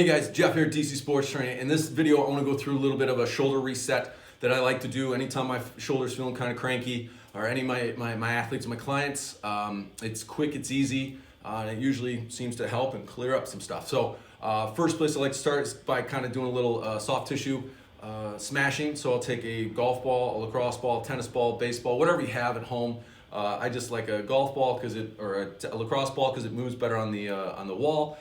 Hey guys, Jeff here at DC Sports Training. In this video, I want to go through a little bit of a shoulder reset that I like to do anytime my shoulder's feeling kind of cranky, or any of my athletes, my clients. It's quick, it's easy, and it usually seems to help and clear up some stuff. So first place I like to start is by kind of doing a little soft tissue smashing. So I'll take a golf ball, a lacrosse ball, tennis ball, baseball, whatever you have at home. I just like a golf ball or a lacrosse ball because it moves better on the wall.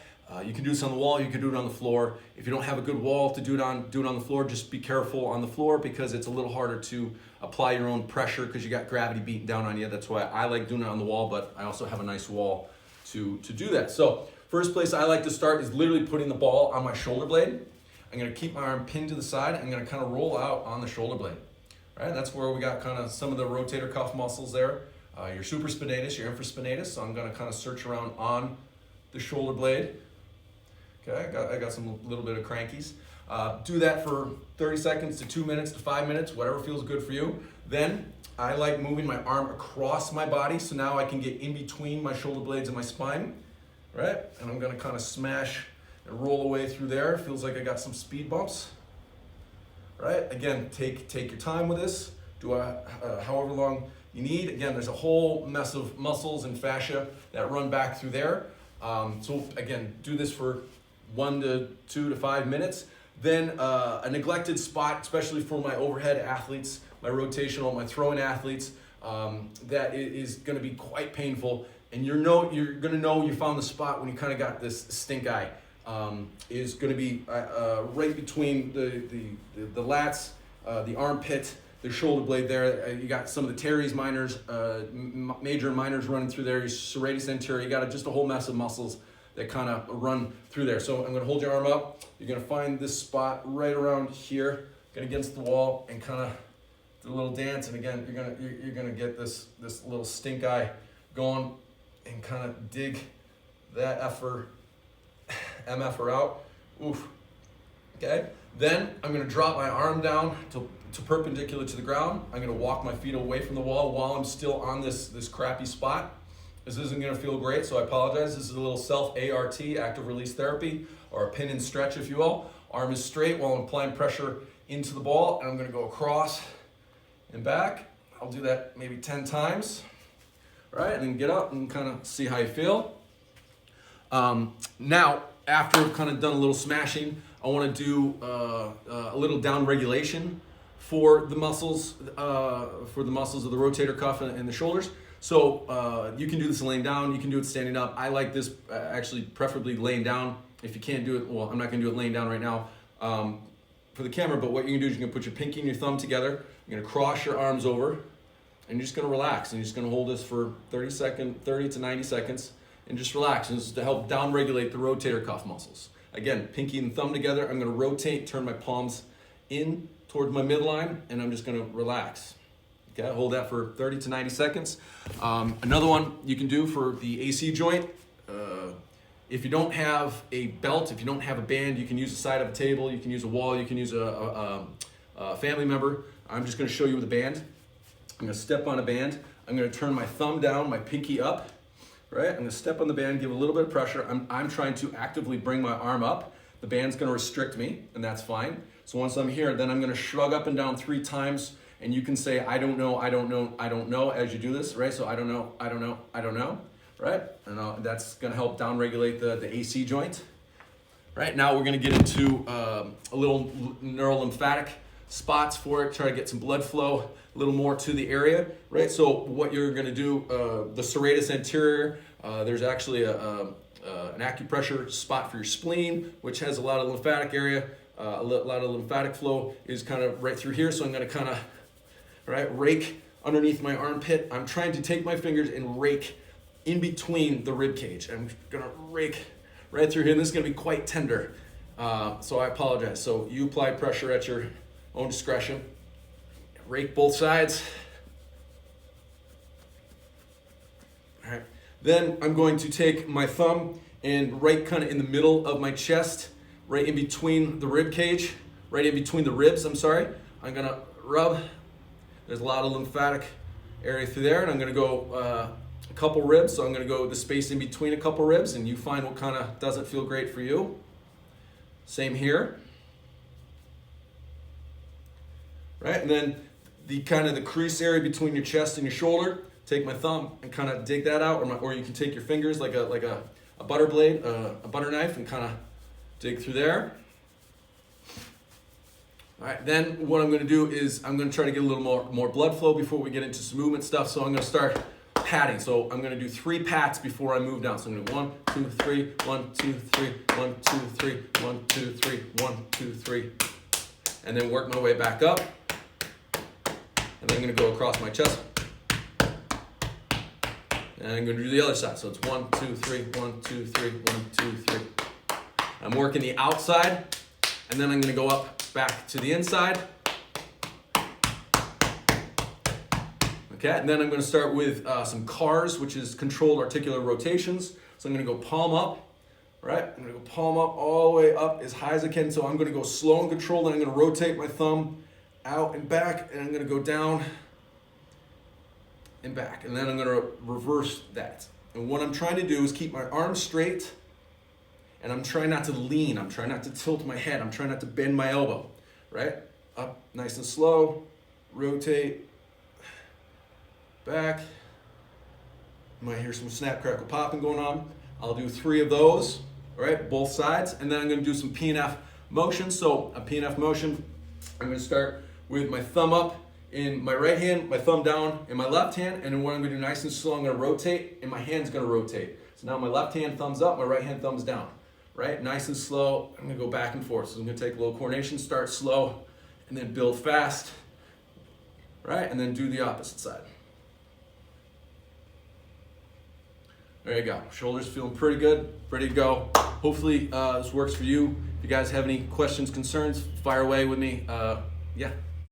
You can do this on the wall, you can do it on the floor. If you don't have a good wall to do it on the floor. Just be careful on the floor because it's a little harder to apply your own pressure because you got gravity beating down on you. That's why I like doing it on the wall, but I also have a nice wall to do that. So first place I like to start is literally putting the ball on my shoulder blade. I'm gonna keep my arm pinned to the side. I'm gonna kind of roll out on the shoulder blade. All right, that's where we got kind of some of the rotator cuff muscles there. Your supraspinatus, your infraspinatus. So I'm gonna kind of search around on the shoulder blade. Okay, I got some little bit of crankies. Do that for 30 seconds to 2 minutes to 5 minutes, whatever feels good for you. Then I like moving my arm across my body, so now I can get in between my shoulder blades and my spine, right? And I'm gonna kind of smash and roll away through there. Feels like I got some speed bumps, right? Again, take your time with this. Do however long you need. Again, there's a whole mess of muscles and fascia that run back through there. So again, do this for 1 to 2 to 5 minutes. Then a neglected spot, especially for my overhead athletes, my rotational, my throwing athletes, that is going to be quite painful. And you're going to know you found the spot when you kind of got this stink eye. Is going to be right between the lats, the armpit, the shoulder blade there. You got some of the teres minors, major and minors running through there. Your serratus anterior. You got just a whole mess of muscles that kind of run through there. So I'm going to hold your arm up. You're going to find this spot right around here, get against the wall, and kind of do a little dance. And again, you're going to get this little stink eye going, and kind of dig that MFer out. Oof. Okay. Then I'm going to drop my arm down to perpendicular to the ground. I'm going to walk my feet away from the wall while I'm still on this crappy spot. This isn't going to feel great, so I apologize. This is a little self-ART, active release therapy, or a pin and stretch, if you will. Arm is straight while I'm applying pressure into the ball, and I'm going to go across and back. I'll do that maybe 10 times, right? And then get up and kind of see how you feel. Now, after I've kind of done a little smashing, I want to do a little down regulation for the muscles of the rotator cuff and the shoulders. So you can do this laying down, you can do it standing up. I like this actually preferably laying down. If you can't do it, well, I'm not gonna do it laying down right now for the camera, but what you can do is you're gonna put your pinky and your thumb together, you're gonna cross your arms over, and you're just gonna relax, and you're just gonna hold this for 30 to 90 seconds, and just relax. And this is to help down regulate the rotator cuff muscles. Again, pinky and thumb together, I'm gonna rotate, turn my palms in towards my midline, and I'm just gonna relax. Okay, hold that for 30 to 90 seconds. Another one you can do for the AC joint, if you don't have a belt, if you don't have a band, you can use the side of a table, you can use a wall, you can use a family member. I'm just gonna show you with a band. I'm gonna step on a band. I'm gonna turn my thumb down, my pinky up, right? I'm gonna step on the band, give a little bit of pressure. I'm trying to actively bring my arm up. The band's gonna restrict me, and that's fine. So once I'm here, then I'm gonna shrug up and down 3 times. And you can say, I don't know, I don't know, I don't know as you do this, right? So I don't know, I don't know, I don't know, right? And that's gonna help down-regulate the AC joint. Right, now we're gonna get into a little neurolymphatic spots for it, try to get some blood flow a little more to the area, right? So what you're gonna do, the serratus anterior, there's actually an acupressure spot for your spleen, which has a lot of lymphatic area. A lot of lymphatic flow is kind of right through here, so I'm gonna kind of rake underneath my armpit. I'm trying to take my fingers and rake in between the rib cage. I'm gonna rake right through here, and this is gonna be quite tender. So I apologize. So you apply pressure at your own discretion. Rake both sides. All right. Then I'm going to take my thumb and right kind of in the middle of my chest, right in between the rib cage, right in between the ribs, I'm gonna rub. There's a lot of lymphatic area through there, and I'm gonna go a couple ribs, so I'm gonna go the space in between a couple ribs, and you find what kind of doesn't feel great for you. Same here. Right, and then the kind of the crease area between your chest and your shoulder, take my thumb and kind of dig that out, or you can take your fingers like a butter blade, a butter knife, and kind of dig through there. All right, then what I'm going to do is I'm going to try to get a little more blood flow before we get into some movement stuff. So I'm going to start patting. So I'm going to do 3 pats before I move down. So I'm going to do 1, 2, 3, 1, 2, 3, 1, 2, 3, 1, 2, 3, 1, 2, 3, and then work my way back up. And then I'm going to go across my chest. And I'm going to do the other side. So it's 1, 2, 3, 1, 2, 3, 1, 2, 3. I'm working the outside, and then I'm going to go up back to the inside. Okay, and then I'm going to start with some CARs, which is controlled articular rotations. So I'm going to go palm up, right? I'm going to go palm up all the way up as high as I can. So I'm going to go slow and controlled, and I'm going to rotate my thumb out and back, and I'm going to go down and back. And then I'm going to reverse that. And what I'm trying to do is keep my arms straight, and I'm trying not to lean. I'm trying not to tilt my head. I'm trying not to bend my elbow, right? Up, nice and slow, rotate, back. You might hear some snap, crackle, popping going on. I'll do 3 of those, all right, both sides. And then I'm gonna do some Pmf motions. So a Pmf motion, I'm gonna start with my thumb up in my right hand, my thumb down in my left hand, and then what I'm gonna do nice and slow, I'm gonna rotate, and my hand's gonna rotate. So now my left hand thumbs up, my right hand thumbs down. Right, nice and slow. I'm gonna go back and forth. So I'm gonna take a little coordination, start slow, and then build fast. Right, and then do the opposite side. There you go. Shoulders feeling pretty good, ready to go. Hopefully this works for you. If you guys have any questions, concerns, fire away with me. Yeah.